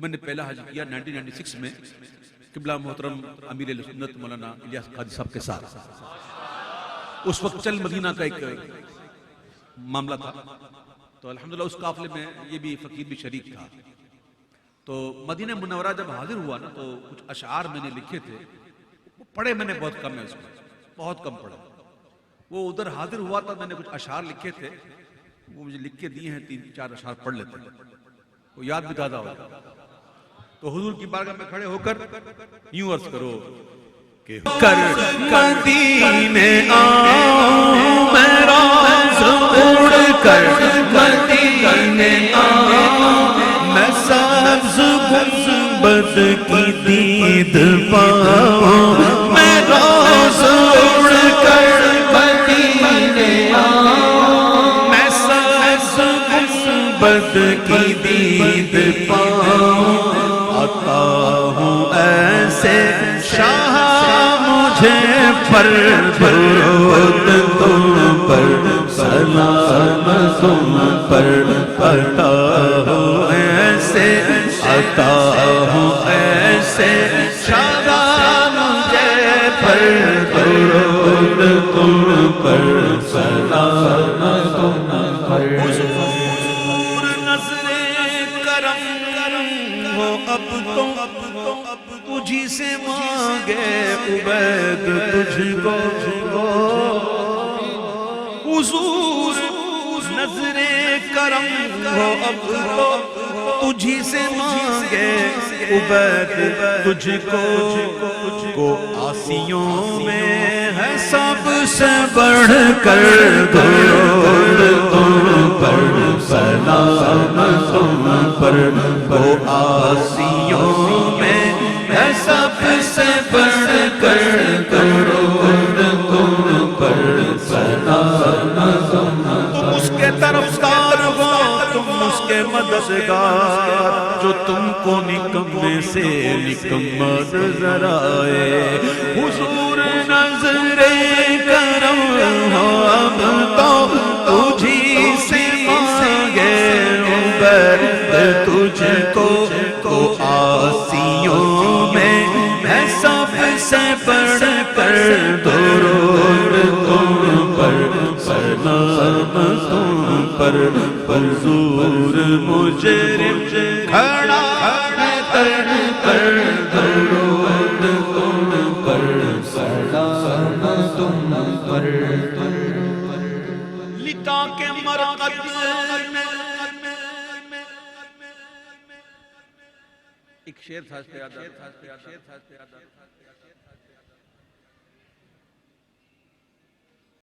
میں نے پہلا حج کیا 1996 میں قبلہ محترم امیر اہل سنت مولانا الیاس قادری صاحب کے ساتھ. اس وقت چل مدینہ کا ایک معاملہ تھا تو الحمدللہ اس قافلے میں یہ بھی فقیر بھی شریک تھا. تو مدینہ منورہ جب حاضر ہوا نا تو کچھ اشعار میں نے لکھے تھے, پڑھے میں نے بہت کم ہے, اس میں بہت کم پڑھا. وہ ادھر حاضر ہوا تھا, میں نے کچھ اشعار لکھے تھے, وہ مجھے لکھ کے دیے ہیں, 3-4 اشعار پڑھ لیتے ہیں, وہ یاد بھی زیادہ ہوگا. تو حضور کی بارگاہ میں کھڑے ہو کر یوں عرض کرو کہ کر مدینے آؤں میں راز اڑ کر مدینے آؤں میں سبز گنبد کی دید پاؤں میں راز اڑ کر مدینے آؤں میں سبز گنبد کی دید پاؤں. آتا ہوں ایسے شاہ مجھے پر درود تم پر سلام تم پر آتا ہوں ایسے آتا ہوں ایسے شاہ مجھے پر درود تم پر سلام تم پر. اب تو تجھی سے مانگے عبید تجھ کو حضور نظر کرم ہو. اب تو تجھی سے مانگے عبید تجھ کو آسیوں میں ہے سب سے بڑھ کر درود تم پر سلام تم پر. وہ آسیوں میں ہے سب سے بڑھ کر درود تم پر سلام تم. تم اس کے طرفدار ہو, تم اس کے مددگار جو تم کو نکمے سے نکما نظر آئے. حضور نظر کرم ہو اب تو تجھی سے مانگے عبید تجھ کو آسیوں میں ہے سب سے بڑھ کر درود تم پر سلام تم پر. حضور مجرم کھڑا ہے تر درود تم پر سلام تم پر. لتا کے مرقد میں ایک شعر تھا اس پہ یاد آتا.